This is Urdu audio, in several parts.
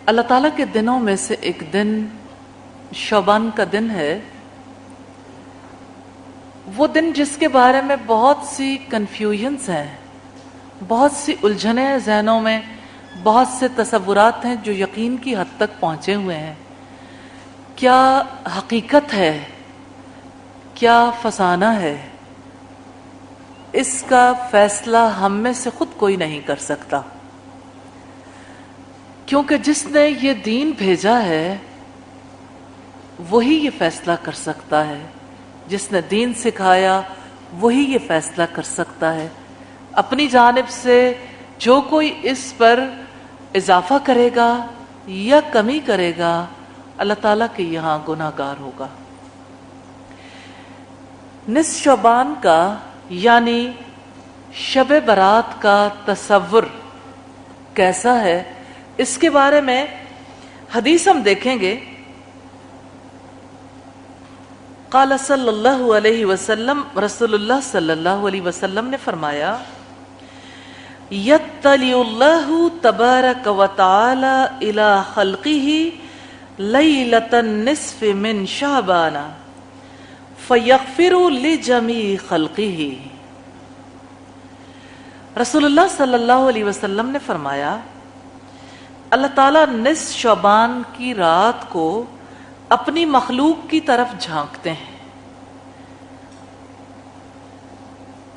اللہ تعالیٰ کے دنوں میں سے ایک دن شعبان کا دن ہے، وہ دن جس کے بارے میں بہت سی کنفیوژنز ہیں، بہت سی الجھنیں ہیں ذہنوں میں، بہت سے تصورات ہیں جو یقین کی حد تک پہنچے ہوئے ہیں۔ کیا حقیقت ہے؟ کیا فسانہ ہے؟ اس کا فیصلہ ہم میں سے خود کوئی نہیں کر سکتا، کیونکہ جس نے یہ دین بھیجا ہے وہی یہ فیصلہ کر سکتا ہے، جس نے دین سکھایا وہی یہ فیصلہ کر سکتا ہے۔ اپنی جانب سے جو کوئی اس پر اضافہ کرے گا یا کمی کرے گا، اللہ تعالیٰ کے یہاں گناہ گار ہوگا۔ نصف شعبان کا یعنی شب برات کا تصور کیسا ہے، اس کے بارے میں حدیث ہم دیکھیں گے۔ قال صلی اللہ علیہ وسلم، رسول اللہ صلی اللہ علیہ وسلم نے فرمایا، یطلع اللہ تبارک و تعالی الی خلقہ لیلۃ النصف من شعبان فیغفر لجمیع خلقہ۔ رسول اللہ صلی اللہ علیہ وسلم نے فرمایا، اللہ تعالیٰ نصف شعبان کی رات کو اپنی مخلوق کی طرف جھانکتے ہیں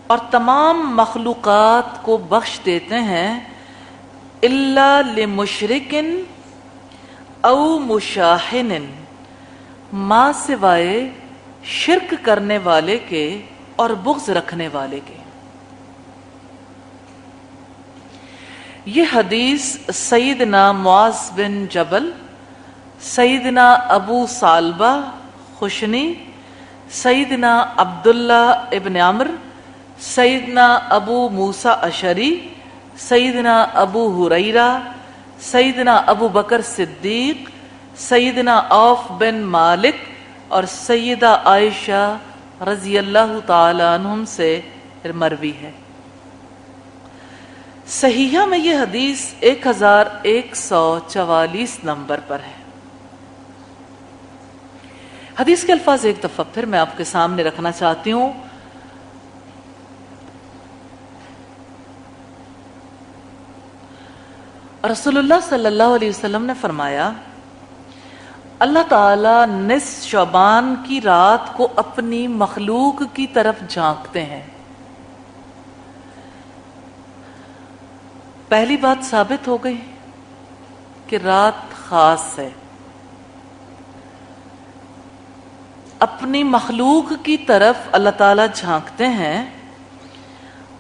اور تمام مخلوقات کو بخش دیتے ہیں، الا لمشرک او مشاحن، ما سوائے شرک کرنے والے کے اور بغض رکھنے والے کے۔ یہ حدیث سیدنا معاذ بن جبل، سیدنا ابو ثعلبہ خشنی، سیدنا عبداللہ ابن عمرو، سیدنا ابو موسیٰ اشعری، سیدنا ابو ہریرہ، سیدنا ابو بکر صدیق، سیدنا عوف بن مالک اور سیدہ عائشہ رضی اللہ تعالی عنہم سے مروی ہے۔ صحیحہ میں یہ حدیث 1144 نمبر پر ہے۔ حدیث کے الفاظ ایک دفعہ پھر میں آپ کے سامنے رکھنا چاہتی ہوں۔ رسول اللہ صلی اللہ علیہ وسلم نے فرمایا، اللہ تعالیٰ نصف شعبان کی رات کو اپنی مخلوق کی طرف جھانکتے ہیں۔ پہلی بات ثابت ہو گئی کہ رات خاص ہے، اپنی مخلوق کی طرف اللہ تعالیٰ جھانکتے ہیں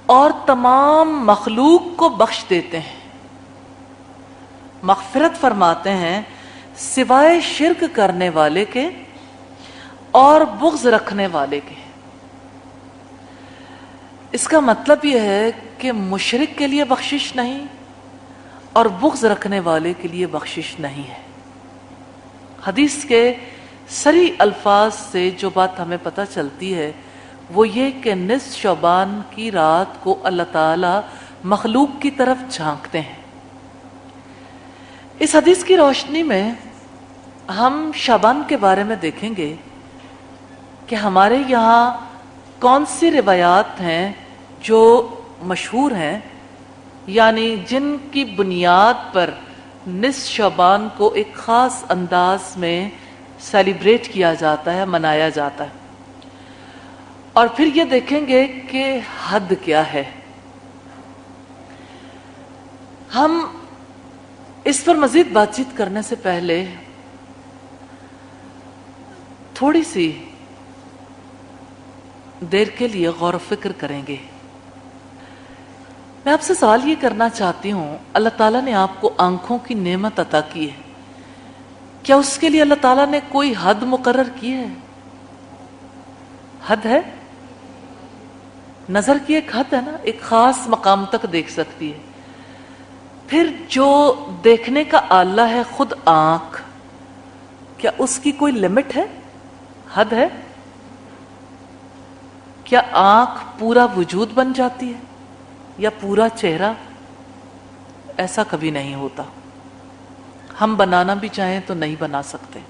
اور تمام مخلوق کو بخش دیتے ہیں، مغفرت فرماتے ہیں سوائے شرک کرنے والے کے اور بغض رکھنے والے کے۔ اس کا مطلب یہ ہے کہ مشرک کے لیے بخشش نہیں اور بغض رکھنے والے کے لیے بخشش نہیں ہے۔ حدیث کے صریح الفاظ سے جو بات ہمیں پتہ چلتی ہے وہ یہ کہ نصف شعبان کی رات کو اللہ تعالی مخلوق کی طرف جھانکتے ہیں۔ اس حدیث کی روشنی میں ہم شعبان کے بارے میں دیکھیں گے کہ ہمارے یہاں کون سی روایات ہیں جو مشہور ہیں، یعنی جن کی بنیاد پر نصف شعبان کو ایک خاص انداز میں سیلیبریٹ کیا جاتا ہے، منایا جاتا ہے، اور پھر یہ دیکھیں گے کہ حد کیا ہے۔ ہم اس پر مزید بات چیت کرنے سے پہلے تھوڑی سی دیر کے لیے غور و فکر کریں گے۔ میں آپ سے سوال یہ کرنا چاہتی ہوں، اللہ تعالیٰ نے آپ کو آنکھوں کی نعمت عطا کی ہے، کیا اس کے لیے اللہ تعالیٰ نے کوئی حد مقرر کی ہے؟ حد ہے؟ نظر کی ایک حد ہے نا، ایک خاص مقام تک دیکھ سکتی ہے۔ پھر جو دیکھنے کا آلہ ہے خود آنکھ، کیا اس کی کوئی لمٹ ہے؟ حد ہے؟ کیا آنکھ پورا وجود بن جاتی ہے یا پورا چہرہ؟ ایسا کبھی نہیں ہوتا۔ ہم بنانا بھی چاہیں تو نہیں بنا سکتے.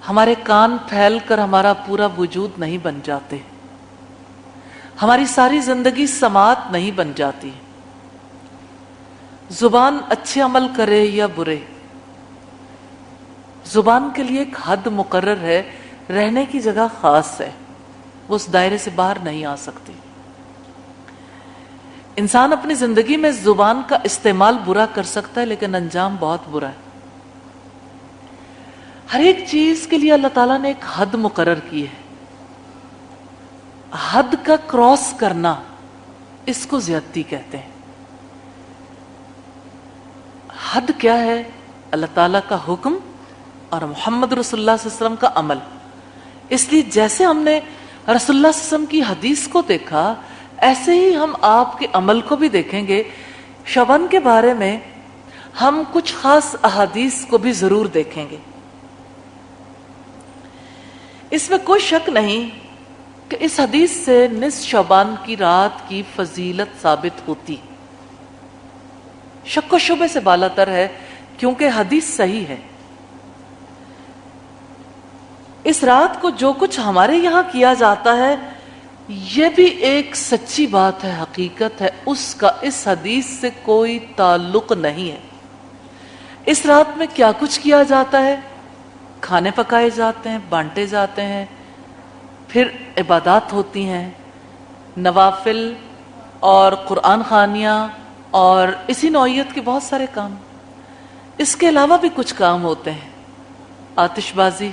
ہمارے کان پھیل کر ہمارا پورا وجود نہیں بن جاتے. ہماری ساری زندگی سماعت نہیں بن جاتی. زبان اچھے عمل کرے یا برے، زبان کے لیے ایک حد مقرر ہے، رہنے کی جگہ خاص ہے، وہ اس دائرے سے باہر نہیں آ سکتی. انسان اپنی زندگی میں زبان کا استعمال برا کر سکتا ہے، لیکن انجام بہت برا ہے. ہر ایک چیز کے لیے اللہ تعالیٰ نے ایک حد مقرر کی ہے. حد کا کراس کرنا، اس کو زیادتی کہتے ہیں. حد کیا ہے؟ اللہ تعالیٰ کا حکم اور محمد رسول اللہ صلی اللہ علیہ وسلم کا عمل. اس لیے جیسے ہم نے رسول اللہ صلی اللہ علیہ وسلم کی حدیث کو دیکھا، ایسے ہی ہم آپ کے عمل کو بھی دیکھیں گے. شعبان کے بارے میں ہم کچھ خاص احادیث کو بھی ضرور دیکھیں گے. اس میں کوئی شک نہیں کہ اس حدیث سے نصف شعبان کی رات کی فضیلت ثابت ہوتی. شک و شبے سے بالاتر ہے، کیونکہ حدیث صحیح ہے. اس رات کو جو کچھ ہمارے یہاں کیا جاتا ہے، یہ بھی ایک سچی بات ہے، حقیقت ہے. اس کا اس حدیث سے کوئی تعلق نہیں ہے. اس رات میں کیا کچھ کیا جاتا ہے؟ کھانے پکائے جاتے ہیں، بانٹے جاتے ہیں، پھر عبادات ہوتی ہیں، نوافل اور قرآن خوانیاں اور اسی نوعیت کے بہت سارے کام. اس کے علاوہ بھی کچھ کام ہوتے ہیں، آتش بازی،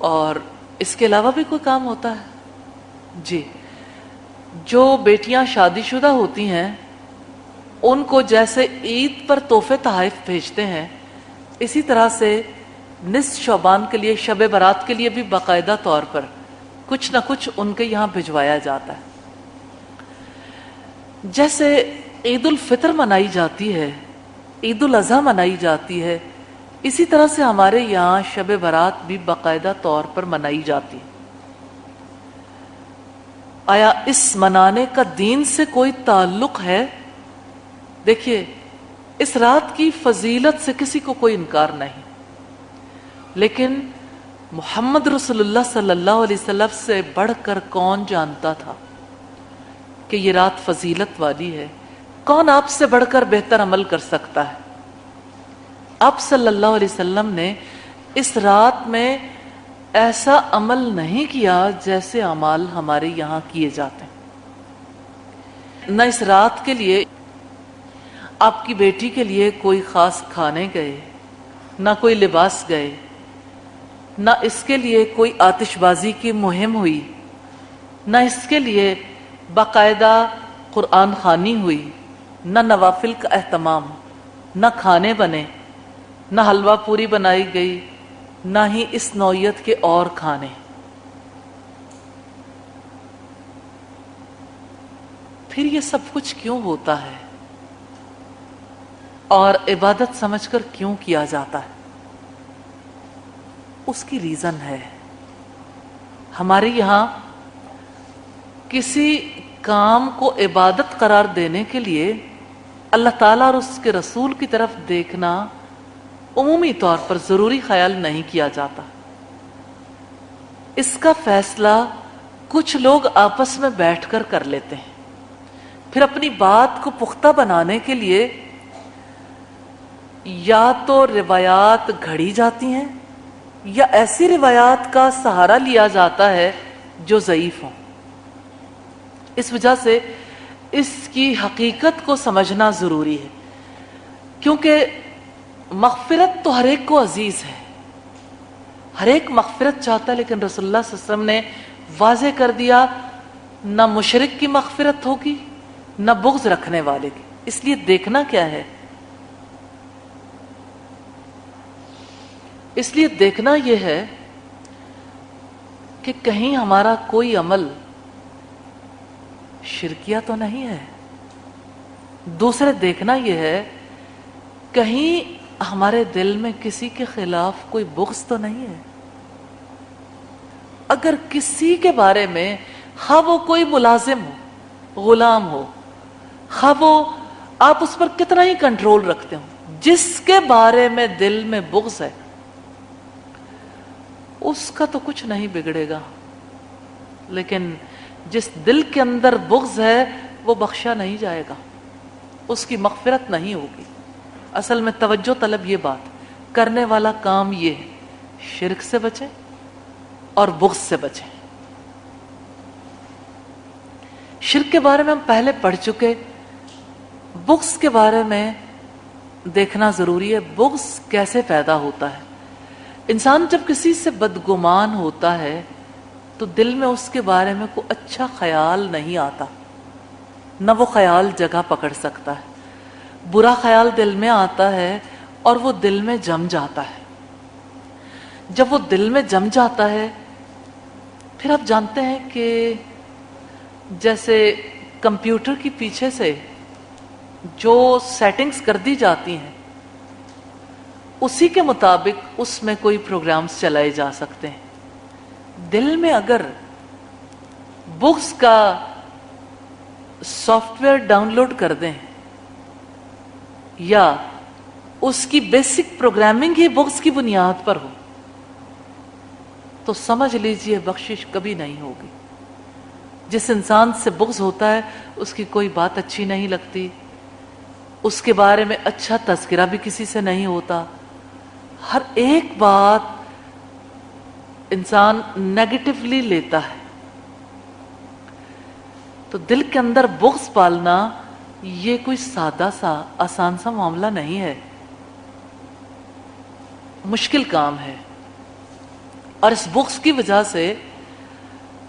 اور اس کے علاوہ بھی کوئی کام ہوتا ہے. جی، جو بیٹیاں شادی شدہ ہوتی ہیں ان کو جیسے عید پر تحفے تحائف بھیجتے ہیں، اسی طرح سے نصف شعبان کے لیے، شب برات کے لیے بھی باقاعدہ طور پر کچھ نہ کچھ ان کے یہاں بھجوایا جاتا ہے. جیسے عید الفطر منائی جاتی ہے، عید الاضحیٰ منائی جاتی ہے، اسی طرح سے ہمارے یہاں شب برات بھی باقاعدہ طور پر منائی جاتی. آیا اس منانے کا دین سے کوئی تعلق ہے؟ دیکھیے، اس رات کی فضیلت سے کسی کو کوئی انکار نہیں، لیکن محمد رسول اللہ صلی اللہ علیہ وسلم سے بڑھ کر کون جانتا تھا کہ یہ رات فضیلت والی ہے؟ کون آپ سے بڑھ کر بہتر عمل کر سکتا ہے؟ آپ صلی اللہ علیہ وسلم نے اس رات میں ایسا عمل نہیں کیا جیسے اعمال ہمارے یہاں کیے جاتے ہیں. نہ اس رات کے لیے آپ کی بیٹی کے لیے کوئی خاص کھانے گئے، نہ کوئی لباس گئے، نہ اس کے لیے کوئی آتش بازی کی مہم ہوئی، نہ اس کے لیے باقاعدہ قرآن خوانی ہوئی، نہ نوافل کا اہتمام، نہ کھانے بنے، نہ حلوہ پوری بنائی گئی، نہ ہی اس نوعیت کے اور کھانے. پھر یہ سب کچھ کیوں ہوتا ہے اور عبادت سمجھ کر کیوں کیا جاتا ہے؟ اس کی ریزن ہے. ہمارے یہاں کسی کام کو عبادت قرار دینے کے لیے اللہ تعالیٰ اور اس کے رسول کی طرف دیکھنا عمومی طور پر ضروری خیال نہیں کیا جاتا. اس کا فیصلہ کچھ لوگ آپس میں بیٹھ کر کر لیتے ہیں. پھر اپنی بات کو پختہ بنانے کے لیے یا تو روایات گھڑی جاتی ہیں یا ایسی روایات کا سہارا لیا جاتا ہے جو ضعیف ہوں. اس وجہ سے اس کی حقیقت کو سمجھنا ضروری ہے، کیونکہ مغفرت تو ہر ایک کو عزیز ہے، ہر ایک مغفرت چاہتا ہے، لیکن رسول اللہ صلی اللہ علیہ وسلم نے واضح کر دیا نہ مشرک کی مغفرت ہوگی نہ بغض رکھنے والے کی. اس لیے دیکھنا کیا ہے؟ اس لیے دیکھنا یہ ہے کہ کہیں ہمارا کوئی عمل شرکیہ تو نہیں ہے. دوسرے دیکھنا یہ ہے کہیں ہمارے دل میں کسی کے خلاف کوئی بغض تو نہیں ہے. اگر کسی کے بارے میں خواہ وہ کوئی ملازم ہو، غلام ہو، خواہ وہ آپ اس پر کتنا ہی کنٹرول رکھتے ہو، جس کے بارے میں دل میں بغض ہے اس کا تو کچھ نہیں بگڑے گا، لیکن جس دل کے اندر بغض ہے وہ بخشا نہیں جائے گا، اس کی مغفرت نہیں ہوگی۔ اصل میں توجہ طلب یہ بات کرنے والا کام یہ ہے، شرک سے بچیں اور بغض سے بچیں۔ شرک کے بارے میں ہم پہلے پڑھ چکے، بغض کے بارے میں دیکھنا ضروری ہے۔ بغض کیسے پیدا ہوتا ہے؟ انسان جب کسی سے بدگمان ہوتا ہے تو دل میں اس کے بارے میں کوئی اچھا خیال نہیں آتا، نہ وہ خیال جگہ پکڑ سکتا ہے، برا خیال دل میں آتا ہے اور وہ دل میں جم جاتا ہے۔ جب وہ دل میں جم جاتا ہے پھر آپ جانتے ہیں کہ جیسے کمپیوٹر کی پیچھے سے جو سیٹنگز کر دی جاتی ہیں اسی کے مطابق اس میں کوئی پروگرامز چلائے جا سکتے ہیں۔ دل میں اگر بغض کا سافٹ ویئر ڈاؤن لوڈ کر دیں یا اس کی بیسک پروگرامنگ ہی بغض کی بنیاد پر ہو تو سمجھ لیجئے بخشش کبھی نہیں ہوگی۔ جس انسان سے بغض ہوتا ہے اس کی کوئی بات اچھی نہیں لگتی، اس کے بارے میں اچھا تذکرہ بھی کسی سے نہیں ہوتا، ہر ایک بات انسان نیگیٹولی لیتا ہے۔ تو دل کے اندر بغض پالنا یہ کوئی سادہ سا آسان سا معاملہ نہیں ہے، مشکل کام ہے۔ اور اس بغض کی وجہ سے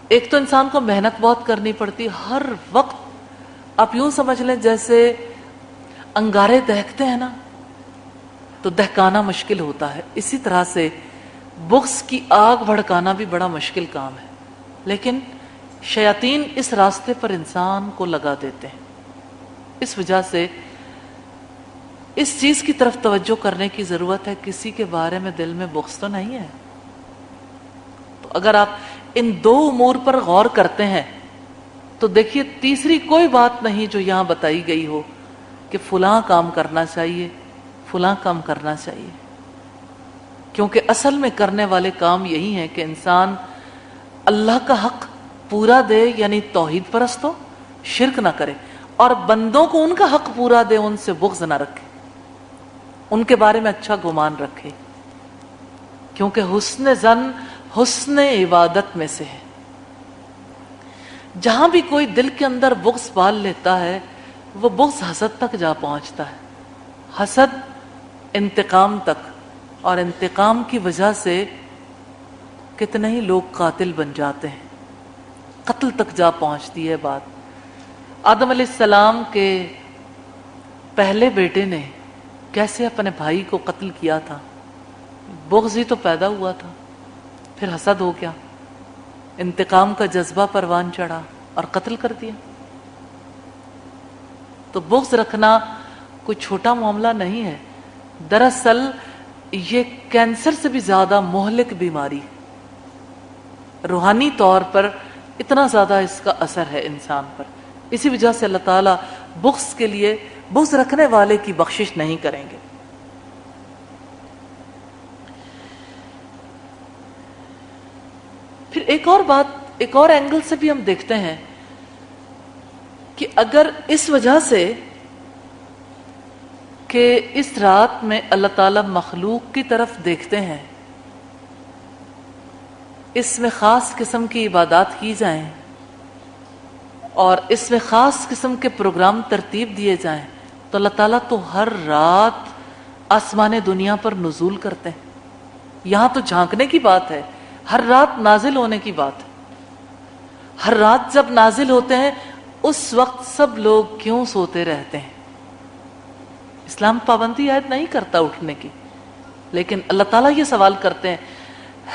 ایک تو انسان کو محنت بہت کرنی پڑتی، ہر وقت آپ یوں سمجھ لیں جیسے انگارے دہکتے ہیں نا تو دہکانا مشکل ہوتا ہے، اسی طرح سے بغض کی آگ بھڑکانا بھی بڑا مشکل کام ہے، لیکن شیاطین اس راستے پر انسان کو لگا دیتے ہیں۔ اس وجہ سے اس چیز کی طرف توجہ کرنے کی ضرورت ہے، کسی کے بارے میں دل میں بغض تو نہیں ہے۔ تو اگر آپ ان دو امور پر غور کرتے ہیں تو دیکھیے تیسری کوئی بات نہیں جو یہاں بتائی گئی ہو کہ فلاں کام کرنا چاہیے، فلاں کام کرنا چاہیے، کیونکہ اصل میں کرنے والے کام یہی ہیں کہ انسان اللہ کا حق پورا دے، یعنی توحید پرست ہو، شرک نہ کرے، اور بندوں کو ان کا حق پورا دے، ان سے بغض نہ رکھے، ان کے بارے میں اچھا گمان رکھے، کیونکہ حسن ظن حسن عبادت میں سے ہے۔ جہاں بھی کوئی دل کے اندر بغض پال لیتا ہے وہ بغض حسد تک جا پہنچتا ہے، حسد انتقام تک، اور انتقام کی وجہ سے کتنے ہی لوگ قاتل بن جاتے ہیں، قتل تک جا پہنچتی ہے بات۔ آدم علیہ السلام کے پہلے بیٹے نے کیسے اپنے بھائی کو قتل کیا تھا؟ بغض ہی تو پیدا ہوا تھا، پھر حسد ہو گیا، انتقام کا جذبہ پروان چڑھا اور قتل کر دیا۔ تو بغض رکھنا کوئی چھوٹا معاملہ نہیں ہے، دراصل یہ کینسر سے بھی زیادہ مہلک بیماری، روحانی طور پر اتنا زیادہ اس کا اثر ہے انسان پر۔ اسی وجہ سے اللہ تعالیٰ بغض کے لیے بغض رکھنے والے کی بخشش نہیں کریں گے۔ پھر ایک اور بات، ایک اور اینگل سے بھی ہم دیکھتے ہیں کہ اگر اس وجہ سے کہ اس رات میں اللہ تعالیٰ مخلوق کی طرف دیکھتے ہیں، اس میں خاص قسم کی عبادات کی جائیں اور اس میں خاص قسم کے پروگرام ترتیب دیے جائیں، تو اللہ تعالیٰ تو ہر رات آسمان دنیا پر نزول کرتے ہیں۔ یہاں تو جھانکنے کی بات ہے، ہر رات نازل ہونے کی بات ہے۔ ہر رات جب نازل ہوتے ہیں اس وقت سب لوگ کیوں سوتے رہتے ہیں؟ اسلام پابندی عائد نہیں کرتا اٹھنے کی، لیکن اللہ تعالیٰ یہ سوال کرتے ہیں،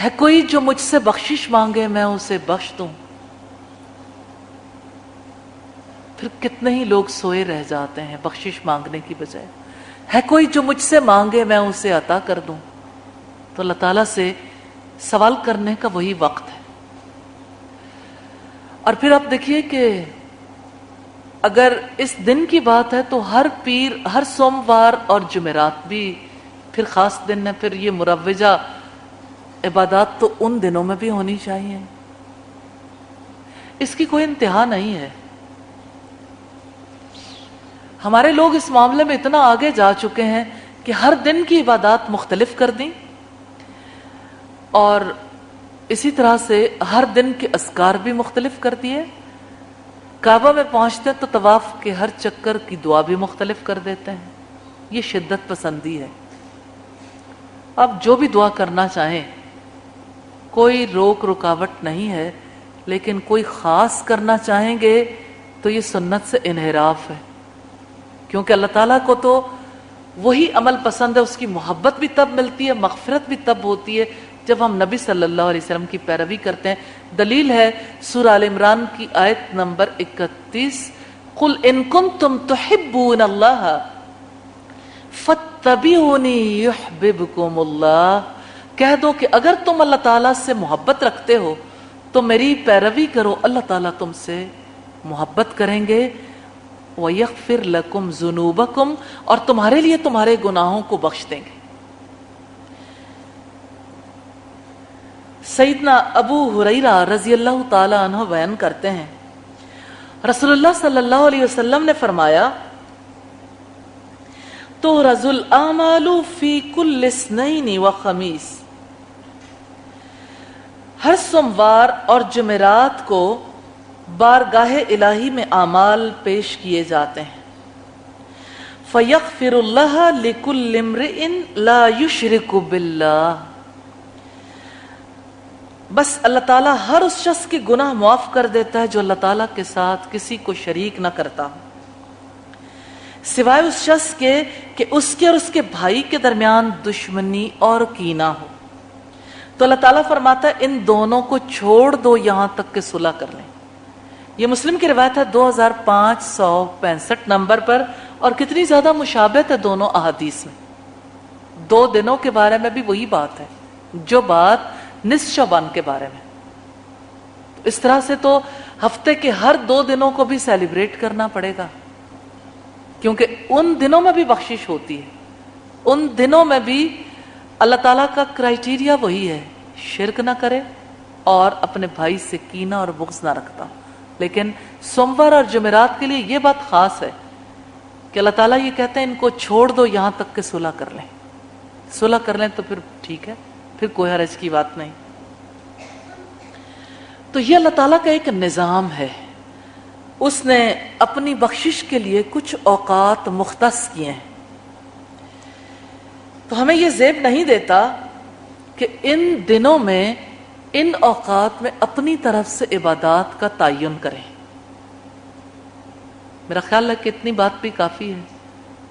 ہے کوئی جو مجھ سے بخشش مانگے میں اسے بخش دوں؟ پھر کتنے ہی لوگ سوئے رہ جاتے ہیں بخشش مانگنے کی بجائے۔ ہے کوئی جو مجھ سے مانگے میں اسے عطا کر دوں؟ تو اللہ تعالیٰ سے سوال کرنے کا وہی وقت ہے۔ اور پھر آپ دیکھیے کہ اگر اس دن کی بات ہے تو ہر پیر، ہر سوموار اور جمعرات بھی پھر خاص دن ہے، پھر یہ مروجہ عبادات تو ان دنوں میں بھی ہونی چاہیے. اس کی کوئی انتہا نہیں ہے. ہمارے لوگ اس معاملے میں اتنا آگے جا چکے ہیں کہ ہر دن کی عبادات مختلف کر دیں، اور اسی طرح سے ہر دن کے اذکار بھی مختلف کر دیے. کعبہ میں پہنچتے ہیں تو طواف کے ہر چکر کی دعا بھی مختلف کر دیتے ہیں. یہ شدت پسندی ہے. آپ جو بھی دعا کرنا چاہیں، کوئی روک رکاوٹ نہیں ہے، لیکن کوئی خاص کرنا چاہیں گے تو یہ سنت سے انحراف ہے. کیونکہ اللہ تعالیٰ کو تو وہی عمل پسند ہے، اس کی محبت بھی تب ملتی ہے، مغفرت بھی تب ہوتی ہے جب ہم نبی صلی اللہ علیہ وسلم کی پیروی کرتے ہیں. دلیل ہے سورہ آل عمران کی آیت نمبر 31، قُلْ إِن كُنتُمْ تُحِبُّونَ اللَّهَ فَاتَّبِعُونِي يُحْبِبْكُمُ اللَّهُ. کہہ دو کہ اگر تم اللہ تعالیٰ سے محبت رکھتے ہو تو میری پیروی کرو، اللہ تعالیٰ تم سے محبت کریں گے. وَيَغْفِرْ لَكُمْ ذُنُوبَكُمْ، اور تمہارے لیے تمہارے گناہوں کو بخش دیں گے. سیدنا ابو ہریرہ رضی اللہ تعالی عنہ بیان کرتے ہیں، رسول اللہ صلی اللہ علیہ وسلم نے فرمایا، تُعْرَضُ الْأَعْمَالُ فِي كُلِّ اثْنَيْنِ وَخَمِيسٍ. ہر سوموار اور جمعرات کو بارگاہ الہی میں اعمال پیش کیے جاتے ہیں. فَيَغْفِرُ اللَّهَ لِكُلِّ امْرِئٍ لَا يُشْرِكُ بِاللَّهِ. بس اللہ تعالیٰ ہر اس شخص کے گناہ معاف کر دیتا ہے جو اللہ تعالیٰ کے ساتھ کسی کو شریک نہ کرتا، سوائے اس شخص کے کہ اس کے اور اس کے بھائی کے درمیان دشمنی اور کینہ ہو. تو اللہ تعالیٰ فرماتا ہے ان دونوں کو چھوڑ دو یہاں تک کہ صلح کر لیں. یہ مسلم کی روایت ہے 2565 نمبر پر، اور کتنی زیادہ مشابہت ہے دونوں احادیث میں. 2 دنوں کے بارے میں بھی وہی بات ہے جو بات نصف شعبان کے بارے میں. اس طرح سے تو ہفتے کے ہر 2 دنوں کو بھی سیلیبریٹ کرنا پڑے گا، کیونکہ ان دنوں میں بھی بخشش ہوتی ہے. ان دنوں میں بھی اللہ تعالیٰ کا کرائیٹیریا وہی ہے، شرک نہ کرے اور اپنے بھائی سے کینہ اور بغض نہ رکھتا. لیکن سوموار اور جمعرات کے لیے یہ بات خاص ہے کہ اللہ تعالیٰ یہ کہتے ہیں ان کو چھوڑ دو یہاں تک کہ صلح کر لیں. صلح کر لیں تو پھر ٹھیک ہے، پھر کوئی حرج کی بات نہیں. تو یہ اللہ تعالیٰ کا ایک نظام ہے. اس نے اپنی بخشش کے لیے کچھ اوقات مختص کیے ہیں. تو ہمیں یہ زیب نہیں دیتا کہ ان دنوں میں، ان اوقات میں اپنی طرف سے عبادات کا تعین کریں. میرا خیال ہے کہ اتنی بات بھی کافی ہے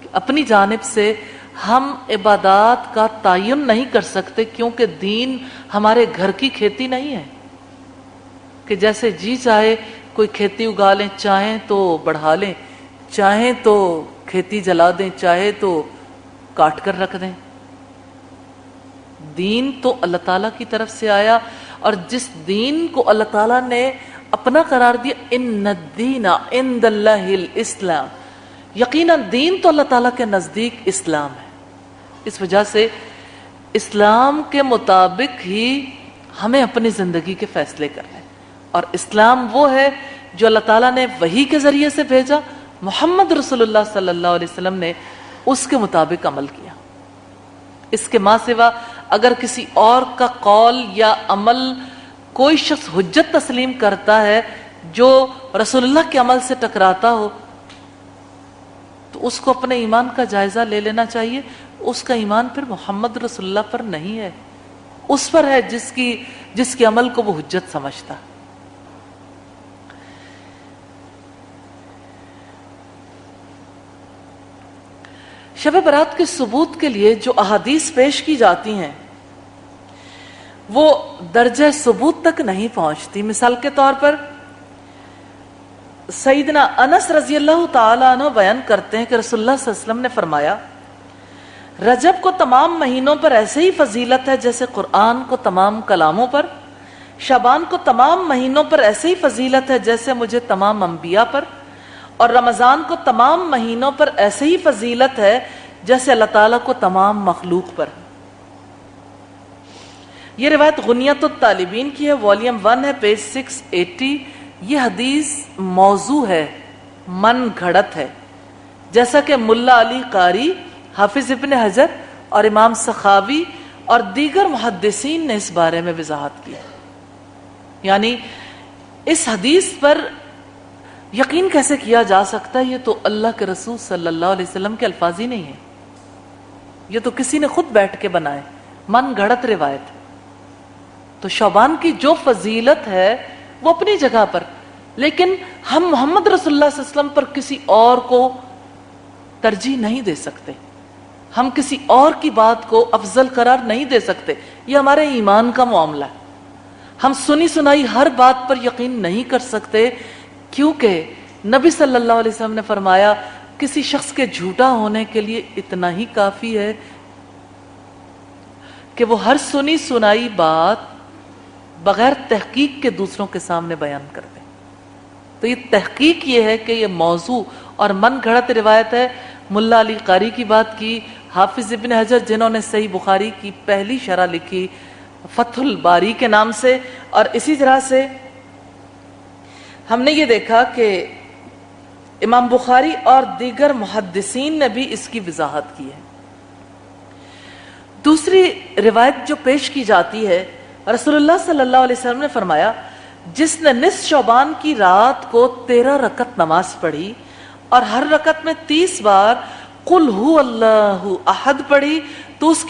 کہ اپنی جانب سے ہم عبادات کا تعین نہیں کر سکتے، کیونکہ دین ہمارے گھر کی کھیتی نہیں ہے کہ جیسے جی چاہے کوئی کھیتی اگا لیں، چاہیں تو بڑھا لیں، چاہیں تو کھیتی جلا دیں، چاہے تو کاٹ کر رکھ دیں. دین تو اللہ تعالیٰ کی طرف سے آیا، اور جس دین کو اللہ تعالیٰ نے اپنا قرار دیا، ان الدین عند اللہ الاسلام، یقیناً دین تو اللہ تعالیٰ کے نزدیک اسلام ہے. اس وجہ سے اسلام کے مطابق ہی ہمیں اپنی زندگی کے فیصلے کرنے. اور اسلام وہ ہے جو اللہ تعالیٰ نے وحی کے ذریعے سے بھیجا، محمد رسول اللہ صلی اللہ علیہ وسلم نے اس کے مطابق عمل کیا. اس کے ماں سوا اگر کسی اور کا قول یا عمل کوئی شخص حجت تسلیم کرتا ہے جو رسول اللہ کے عمل سے ٹکراتا ہو، تو اس کو اپنے ایمان کا جائزہ لے لینا چاہیے. اس کا ایمان پھر محمد رسول اللہ پر نہیں ہے، اس پر ہے جس کے عمل کو وہ حجت سمجھتا. شب برات کے ثبوت کے لیے جو احادیث پیش کی جاتی ہیں وہ درجہ ثبوت تک نہیں پہنچتی. مثال کے طور پر سیدنا انس رضی اللہ تعالی عنہ بیان کرتے ہیں کہ رسول اللہ صلی اللہ علیہ وسلم نے فرمایا، رجب کو تمام مہینوں پر ایسے ہی فضیلت ہے جیسے قرآن کو تمام کلاموں پر، شعبان کو تمام مہینوں پر ایسے ہی فضیلت ہے جیسے مجھے تمام انبیاء پر، اور رمضان کو تمام مہینوں پر ایسے ہی فضیلت ہے جیسے اللہ تعالیٰ کو تمام مخلوق پر. یہ روایت غنیت الطالبین کی ہے، والیوم 1 ہے، پیج 680. یہ حدیث موضوع ہے، من گھڑت ہے، جیسا کہ ملا علی قاری، حافظ ابن حجر اور امام سخاوی اور دیگر محدثین نے اس بارے میں وضاحت کی. یعنی اس حدیث پر یقین کیسے کیا جا سکتا ہے؟ یہ تو اللہ کے رسول صلی اللہ علیہ وسلم کے الفاظ ہی نہیں ہیں، یہ تو کسی نے خود بیٹھ کے بنائے، من گھڑت روایت. تو شعبان کی جو فضیلت ہے وہ اپنی جگہ پر، لیکن ہم محمد رسول اللہ صلی اللہ علیہ وسلم پر کسی اور کو ترجیح نہیں دے سکتے، ہم کسی اور کی بات کو افضل قرار نہیں دے سکتے. یہ ہمارے ایمان کا معاملہ ہے. ہم سنی سنائی ہر بات پر یقین نہیں کر سکتے، کیونکہ نبی صلی اللہ علیہ وسلم نے فرمایا کسی شخص کے جھوٹا ہونے کے لیے اتنا ہی کافی ہے کہ وہ ہر سنی سنائی بات بغیر تحقیق کے دوسروں کے سامنے بیان کر دیں. تو یہ تحقیق یہ ہے کہ یہ موضوع اور من گھڑت روایت ہے. ملا علی قاری کی بات کی، حافظ ابن حجر جنہوں نے صحیح بخاری کی پہلی شرح لکھی فتح الباری کے نام سے، اور اسی طرح سے ہم نے یہ دیکھا کہ امام بخاری اور دیگر محدثین نے بھی اس کی وضاحت کی ہے. دوسری روایت جو پیش کی جاتی ہے، رسول اللہ صلی اللہ علیہ وسلم نے فرمایا جس نے نصف شعبان کی رات کو 13 رکعت نماز پڑھی اور ہر رکعت میں 30 بار قل هو اللہ احد پڑھی تو اس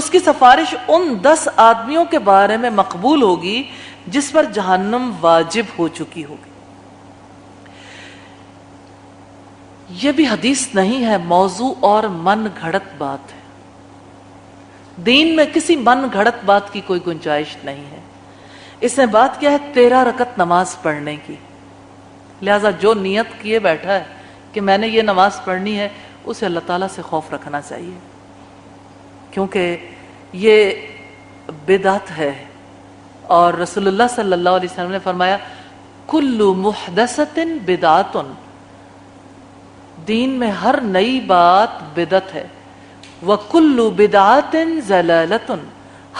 کی سفارش ان 10 آدمیوں کے بارے میں مقبول ہوگی جس پر جہنم واجب ہو چکی ہوگی. یہ بھی حدیث نہیں ہے، موضوع اور من گھڑت بات ہے. دین میں کسی من گھڑت بات کی کوئی گنجائش نہیں ہے. اس نے بات کیا ہے 13 رکعت نماز پڑھنے کی. لہذا جو نیت کیے بیٹھا ہے کہ میں نے یہ نماز پڑھنی ہے، اسے اللہ تعالیٰ سے خوف رکھنا چاہیے، کیونکہ یہ بدعت ہے. اور رسول اللہ صلی اللہ علیہ وسلم نے فرمایا کل محدثۃ بدعۃ، دین میں ہر نئی بات بدعت ہے. وَكُلُّ بِدْعَةٍ زَلَالَةٌ،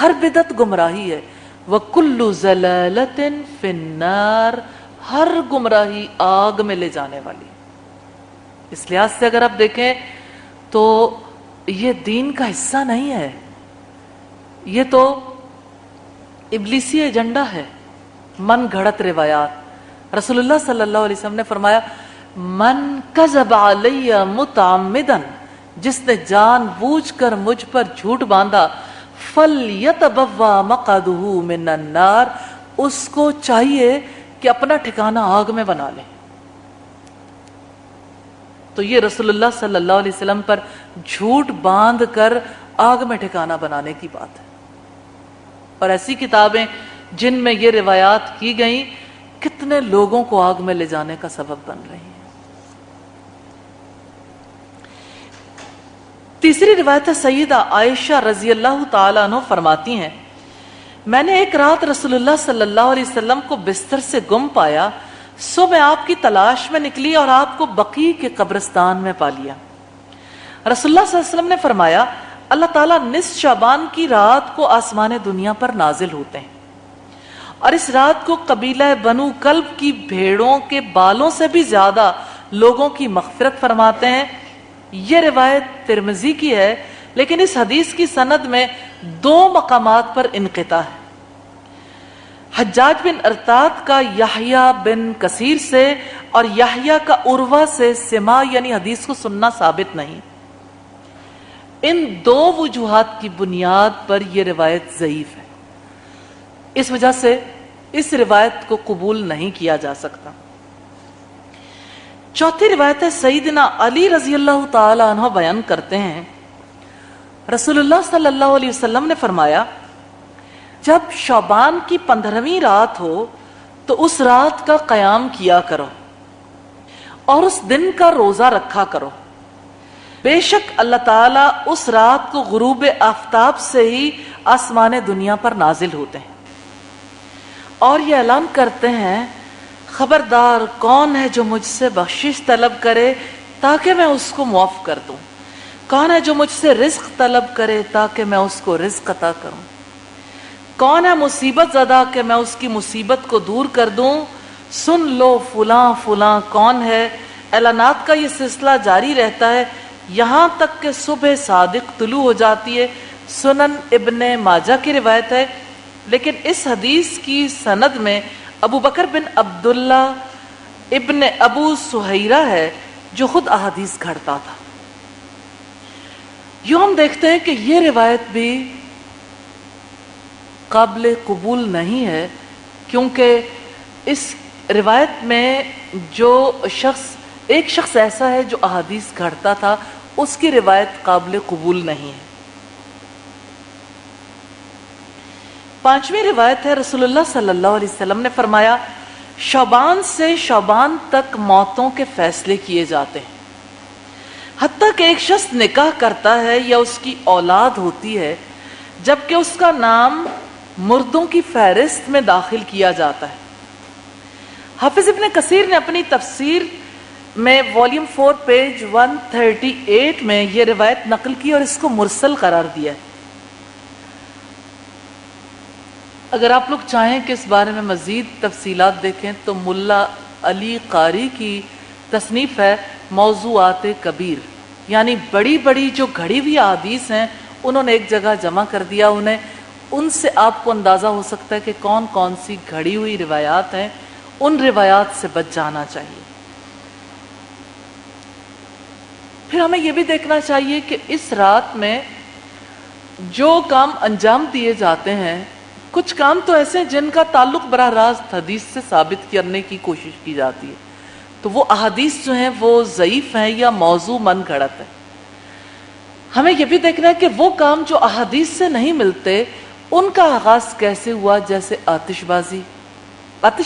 ہر بدعت گمراہی ہے. وَكُلُّ زَلَالَةٍ فِي النَّارِ، ہر گمراہی آگ میں لے جانے والی. اس لحاظ سے اگر آپ دیکھیں تو یہ دین کا حصہ نہیں ہے، یہ تو ابلیسی ایجنڈا ہے، من گھڑت روایات. رسول اللہ صلی اللہ علیہ وسلم نے فرمایا من کذب علی متعمدا، جس نے جان بوجھ کر مجھ پر جھوٹ باندھا، فَلْيَتَبَوَّأْ مَقْعَدَهُ مِنَ النَّارِ، اس کو چاہیے کہ اپنا ٹھکانہ آگ میں بنا لے. تو یہ رسول اللہ صلی اللہ علیہ وسلم پر جھوٹ باندھ کر آگ میں ٹھکانہ بنانے کی بات ہے. اور ایسی کتابیں جن میں یہ روایات کی گئیں کتنے لوگوں کو آگ میں لے جانے کا سبب بن رہی ہیں. تیسری روایت ہے سیدہ عائشہ رضی اللہ تعالیٰ عنہ فرماتی ہیں میں نے ایک رات رسول اللہ صلی اللہ علیہ وسلم کو بستر سے گم پایا، صبح آپ کی تلاش میں نکلی اور آپ کو بقیع کے قبرستان میں پا لیا. رسول اللہ صلی اللہ علیہ وسلم نے فرمایا اللہ تعالیٰ نصف شعبان کی رات کو آسمان دنیا پر نازل ہوتے ہیں، اور اس رات کو قبیلہ بنو کلب کی بھیڑوں کے بالوں سے بھی زیادہ لوگوں کی مغفرت فرماتے ہیں. یہ روایت ترمذی کی ہے، لیکن اس حدیث کی سند میں 2 مقامات پر انقطاع ہے. حجاج بن ارطاد کا یحییٰ بن کثیر سے اور یحییٰ کا عروہ سے سماع یعنی حدیث کو سننا ثابت نہیں. ان 2 وجوہات کی بنیاد پر یہ روایت ضعیف ہے، اس وجہ سے اس روایت کو قبول نہیں کیا جا سکتا. چوتھی روایت ہے سیدنا علی رضی اللہ تعالی عنہ بیان کرتے ہیں رسول اللہ صلی اللہ علیہ وسلم نے فرمایا جب شعبان کی 15ویں رات ہو تو اس رات کا قیام کیا کرو اور اس دن کا روزہ رکھا کرو، بے شک اللہ تعالیٰ اس رات کو غروب آفتاب سے ہی آسمان دنیا پر نازل ہوتے ہیں اور یہ اعلان کرتے ہیں خبردار کون ہے جو مجھ سے بخشش طلب کرے تاکہ میں اس کو معاف کر دوں، کون ہے جو مجھ سے رزق طلب کرے تاکہ میں اس کو رزق عطا کروں، کون ہے مصیبت زدہ کہ میں اس کی مصیبت کو دور کر دوں، سن لو فلاں فلاں کون ہے۔ اعلانات کا یہ سلسلہ جاری رہتا ہے یہاں تک کہ صبح صادق طلوع ہو جاتی ہے۔ سنن ابن ماجہ کی روایت ہے، لیکن اس حدیث کی سند میں ابو بکر بن عبداللہ ابن ابو سہیرہ ہے جو خود احادیث گھڑتا تھا۔ یوں ہم دیکھتے ہیں کہ یہ روایت بھی قابل قبول نہیں ہے، کیونکہ اس روایت میں جو ایک شخص ایسا ہے جو احادیث گھڑتا تھا، اس کی روایت قابل قبول نہیں ہے۔ پانچویں روایت ہے، رسول اللہ صلی اللہ علیہ وسلم نے فرمایا، شعبان سے شعبان تک موتوں کے فیصلے کیے جاتے ہیں، حتیٰ کہ ایک شخص نکاح کرتا ہے یا اس کی اولاد ہوتی ہے جبکہ اس کا نام مردوں کی فہرست میں داخل کیا جاتا ہے۔ حافظ ابن کثیر نے اپنی تفسیر میں والیوم 4 پیج 138 میں یہ روایت نقل کی اور اس کو مرسل قرار دیا ہے۔ اگر آپ لوگ چاہیں کہ اس بارے میں مزید تفصیلات دیکھیں تو ملا علی قاری کی تصنیف ہے موضوعات کبیر، یعنی بڑی بڑی جو گھڑی ہوئی احادیث ہیں انہوں نے ایک جگہ جمع کر دیا انہیں، ان سے آپ کو اندازہ ہو سکتا ہے کہ کون کون سی گھڑی ہوئی روایات ہیں، ان روایات سے بچ جانا چاہیے۔ پھر ہمیں یہ بھی دیکھنا چاہیے کہ اس رات میں جو کام انجام دیے جاتے ہیں، کچھ کام تو ایسے ہیں جن کا تعلق براہ راست حدیث سے ثابت کرنے کی کوشش کی جاتی ہے، تو وہ احادیث جو ہیں وہ ضعیف ہیں یا موضوع من گھڑت ہے۔ ہمیں یہ بھی دیکھنا ہے کہ وہ کام جو احادیث سے نہیں ملتے ان کا آغاز کیسے ہوا، جیسے آتش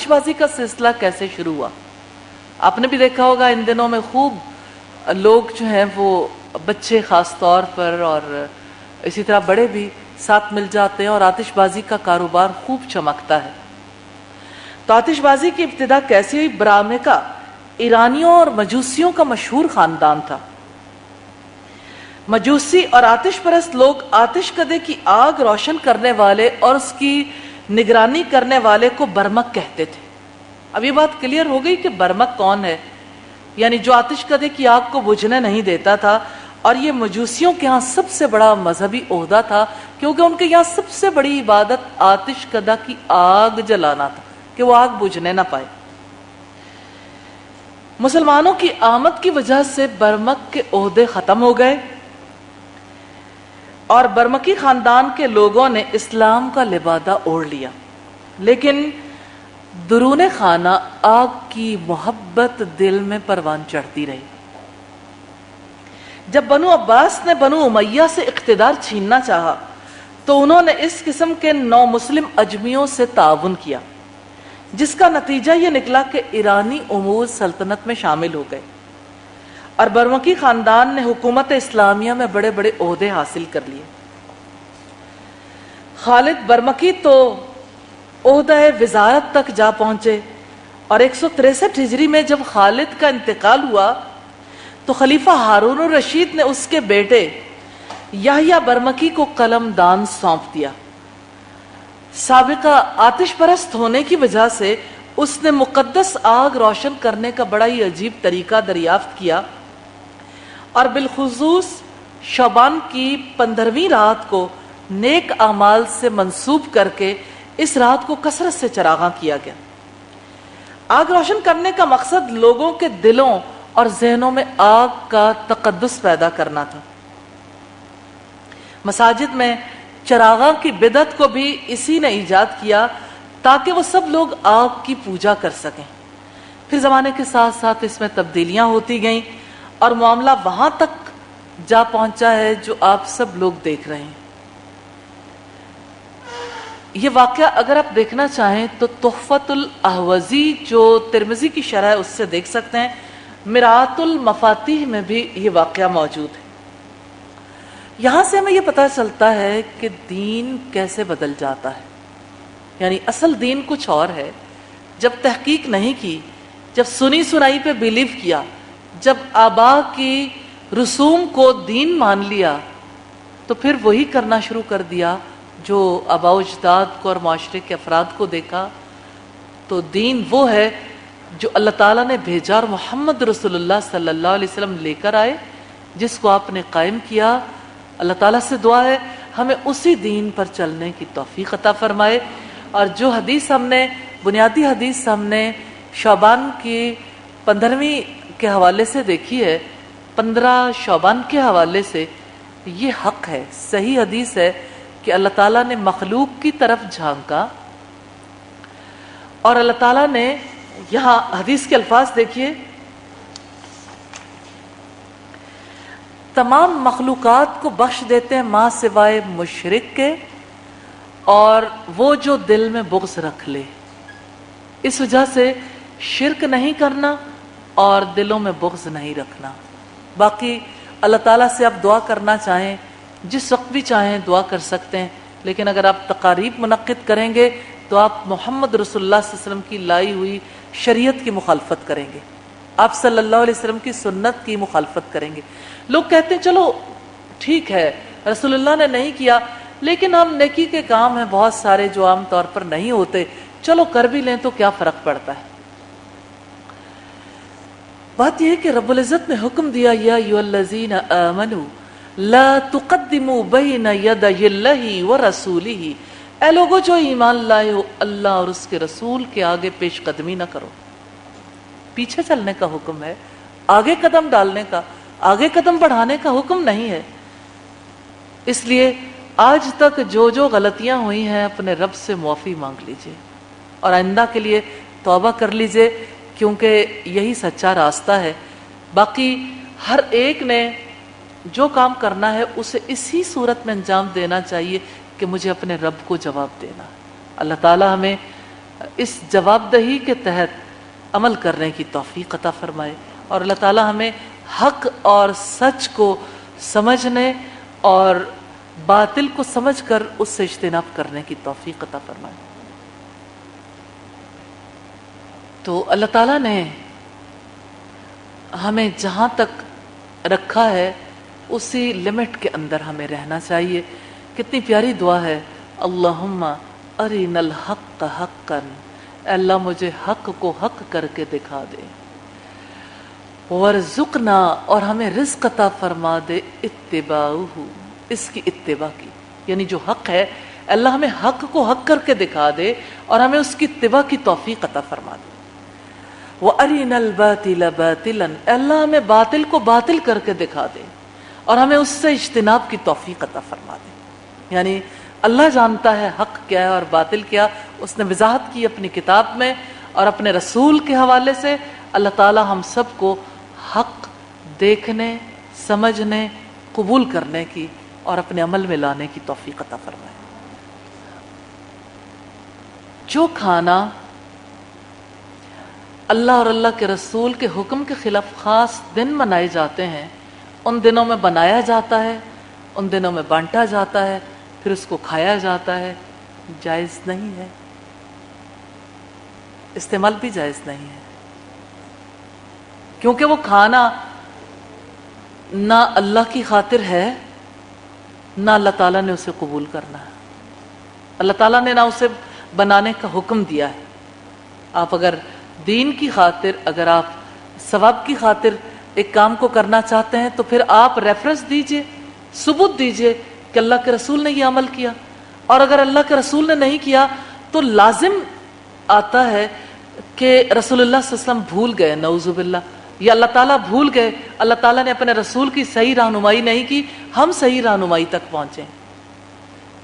بازی کا سلسلہ کیسے شروع ہوا۔ آپ نے بھی دیکھا ہوگا ان دنوں میں خوب لوگ جو ہیں وہ بچے خاص طور پر اور اسی طرح بڑے بھی ساتھ مل جاتے ہیں اور آتش بازی کا کاروبار خوب چمکتا ہے۔ تو آتش بازی کی ابتدا کیسے ہوئی؟ برامکا ایرانیوں اور مجوسیوں کا مشہور خاندان تھا۔ مجوسی اور آتش پرست لوگ آتش کدے کی آگ روشن کرنے والے اور اس کی نگرانی کرنے والے کو برمک کہتے تھے۔ اب یہ بات کلیئر ہو گئی کہ برمک کون ہے، یعنی جو آتش کدے کی آگ کو بجھنے نہیں دیتا تھا، اور یہ مجوسیوں کے ہاں سب سے بڑا مذہبی عہدہ تھا، کیونکہ ان کے یہاں سب سے بڑی عبادت آتش کدہ کی آگ جلانا تھا کہ وہ آگ بجھنے نہ پائے۔ مسلمانوں کی آمد کی وجہ سے برمک کے عہدے ختم ہو گئے اور برمکی خاندان کے لوگوں نے اسلام کا لبادہ اوڑھ لیا، لیکن درون خانہ آگ کی محبت دل میں پروان چڑھتی رہی۔ جب بنو عباس نے بنو امیہ سے اقتدار چھیننا چاہا تو انہوں نے اس قسم کے نو مسلم اجمیوں سے تعاون کیا، جس کا نتیجہ یہ نکلا کہ ایرانی امور سلطنت میں شامل ہو گئے اور برمکی خاندان نے حکومت اسلامیہ میں بڑے بڑے عہدے حاصل کر لیے۔ خالد برمکی تو عہدہ وزارت تک جا پہنچے، اور 163 ہجری میں جب خالد کا انتقال ہوا تو خلیفہ ہارون الرشید نے اس کے بیٹے یحییٰ برمکی کو قلم دان سونپ دیا۔ سابقہ آتش پرست ہونے کی وجہ سے اس نے مقدس آگ روشن کرنے کا بڑا ہی عجیب طریقہ دریافت کیا، اور بالخصوص شعبان کی 15ویں رات کو نیک اعمال سے منسوب کر کے اس رات کو کثرت سے چراغاں کیا گیا۔ آگ روشن کرنے کا مقصد لوگوں کے دلوں اور ذہنوں میں آگ کا تقدس پیدا کرنا تھا۔ مساجد میں چراغاں کی بدعت کو بھی اسی نے ایجاد کیا تاکہ وہ سب لوگ آگ کی پوجا کر سکیں۔ پھر زمانے کے ساتھ ساتھ اس میں تبدیلیاں ہوتی گئیں اور معاملہ وہاں تک جا پہنچا ہے جو آپ سب لوگ دیکھ رہے ہیں۔ یہ واقعہ اگر آپ دیکھنا چاہیں تو تحفۃ الاحوزی جو ترمذی کی شرح ہے اس سے دیکھ سکتے ہیں، مرآت المفاتیح میں بھی یہ واقعہ موجود ہے۔ یہاں سے ہمیں یہ پتہ چلتا ہے کہ دین کیسے بدل جاتا ہے، یعنی اصل دین کچھ اور ہے جب تحقیق نہیں کی، جب سنی سنائی پہ بلیو کیا، جب آبا کی رسوم کو دین مان لیا، تو پھر وہی کرنا شروع کر دیا جو آباء و اجداد کو اور معاشرے کے افراد کو دیکھا۔ تو دین وہ ہے جو اللہ تعالیٰ نے بھیجا اور محمد رسول اللہ صلی اللہ علیہ وسلم لے کر آئے، جس کو آپ نے قائم کیا۔ اللہ تعالیٰ سے دعا ہے ہمیں اسی دین پر چلنے کی توفیق عطا فرمائے۔ اور جو حدیث ہم نے، بنیادی حدیث ہم نے شعبان کی 15ویں کے حوالے سے دیکھی ہے، 15 شعبان کے حوالے سے، یہ حق ہے، صحیح حدیث ہے کہ اللہ تعالیٰ نے مخلوق کی طرف جھانکا اور اللہ تعالیٰ نے، یہاں حدیث کے الفاظ دیکھیے، تمام مخلوقات کو بخش دیتے ہیں ماں سوائے مشرک کے اور وہ جو دل میں بغض رکھ لے۔ اس وجہ سے شرک نہیں کرنا اور دلوں میں بغض نہیں رکھنا۔ باقی اللہ تعالیٰ سے آپ دعا کرنا چاہیں، جس وقت بھی چاہیں دعا کر سکتے ہیں، لیکن اگر آپ تقاریب منعقد کریں گے تو آپ محمد رسول اللہ صلی اللہ علیہ وسلم کی لائی ہوئی شریعت کی مخالفت کریں گے، آپ صلی اللہ علیہ وسلم کی سنت کی مخالفت کریں گے۔ لوگ کہتے ہیں چلو ٹھیک ہے رسول اللہ نے نہیں کیا، لیکن ہم نیکی کے کام ہیں بہت سارے جو عام طور پر نہیں ہوتے، چلو کر بھی لیں تو کیا فرق پڑتا ہے۔ بات یہ ہے کہ رب العزت نے حکم دیا، یا ایھا الذین آمنوا لا تقدموا بین یدی اللہ ورسولہ، اے لوگو جو ایمان لائے ہو، اللہ اور اس کے رسول کے آگے پیش قدمی نہ کرو۔ پیچھے چلنے کا حکم ہے، آگے قدم ڈالنے کا، آگے قدم بڑھانے کا حکم نہیں ہے۔ اس لیے آج تک جو جو غلطیاں ہوئی ہیں اپنے رب سے معافی مانگ لیجئے اور آئندہ کے لیے توبہ کر لیجئے، کیونکہ یہی سچا راستہ ہے۔ باقی ہر ایک نے جو کام کرنا ہے اسے اسی صورت میں انجام دینا چاہیے کہ مجھے اپنے رب کو جواب دینا۔ اللہ تعالی ہمیں اس جواب دہی کے تحت عمل کرنے کی توفیق عطا فرمائے، اور اللہ تعالی ہمیں حق اور سچ کو سمجھنے اور باطل کو سمجھ کر اس سے اجتناب کرنے کی توفیق عطا فرمائے۔ تو اللہ تعالیٰ نے ہمیں جہاں تک رکھا ہے اسی لمٹ کے اندر ہمیں رہنا چاہیے۔ کتنی پیاری دعا ہے، اللہم ارنا الحق حقا، اے اللہ مجھے حق کو حق کر کے دکھا دے، ورزقنا، اور ہمیں رزق عطا فرما دے، اتباعہ، اس کی اتباع کی، یعنی جو حق ہے اللہ ہمیں حق کو حق کر کے دکھا دے اور ہمیں اس کی اتباع کی توفیق عطا فرما دے۔ وَأَرِنَا الْبَاطِلَ بَاطِلًا، اللہ ہمیں باطل کو باطل کر کے دکھا دے اور ہمیں اس سے اجتناب کی توفیق عطا فرما دے۔ یعنی اللہ جانتا ہے حق کیا ہے اور باطل کیا، اس نے وضاحت کی اپنی کتاب میں اور اپنے رسول کے حوالے سے۔ اللہ تعالی ہم سب کو حق دیکھنے، سمجھنے، قبول کرنے کی اور اپنے عمل میں لانے کی توفیق عطا فرمائے۔ جو کھانا اللہ اور اللہ کے رسول کے حکم کے خلاف خاص دن منائے جاتے ہیں، ان دنوں میں بنایا جاتا ہے، ان دنوں میں بانٹا جاتا ہے، پھر اس کو کھایا جاتا ہے، جائز نہیں ہے، استعمال بھی جائز نہیں ہے، کیونکہ وہ کھانا نہ اللہ کی خاطر ہے، نہ اللہ تعالیٰ نے اسے قبول کرنا ہے۔ اللہ تعالیٰ نے نہ اسے بنانے کا حکم دیا ہے۔ آپ اگر دین کی خاطر، اگر آپ ثواب کی خاطر ایک کام کو کرنا چاہتے ہیں تو پھر آپ ریفرنس دیجئے، ثبوت دیجئے کہ اللہ کے رسول نے یہ عمل کیا، اور اگر اللہ کے رسول نے نہیں کیا تو لازم آتا ہے کہ رسول اللہ صلی اللہ علیہ وسلم بھول گئے، نعوذ باللہ، یا اللہ تعالیٰ بھول گئے، اللہ تعالیٰ نے اپنے رسول کی صحیح رہنمائی نہیں کی، ہم صحیح رہنمائی تک پہنچے۔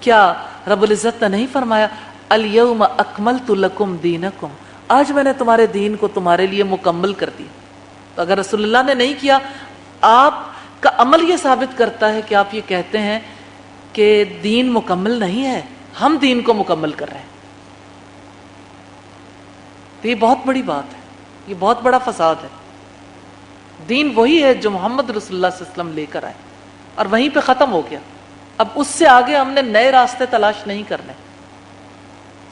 کیا رب العزت نے نہیں فرمایا الیوم اکملت لکم دینکم، آج میں نے تمہارے دین کو تمہارے لیے مکمل کر دی؟ تو اگر رسول اللہ نے نہیں کیا، آپ کا عمل یہ ثابت کرتا ہے کہ آپ یہ کہتے ہیں کہ دین مکمل نہیں ہے، ہم دین کو مکمل کر رہے ہیں۔ تو یہ بہت بڑی بات ہے، یہ بہت بڑا فساد ہے۔ دین وہی ہے جو محمد رسول اللہ صلی اللہ علیہ وسلم لے کر آئے، اور وہیں پہ ختم ہو گیا۔ اب اس سے آگے ہم نے نئے راستے تلاش نہیں کرنے،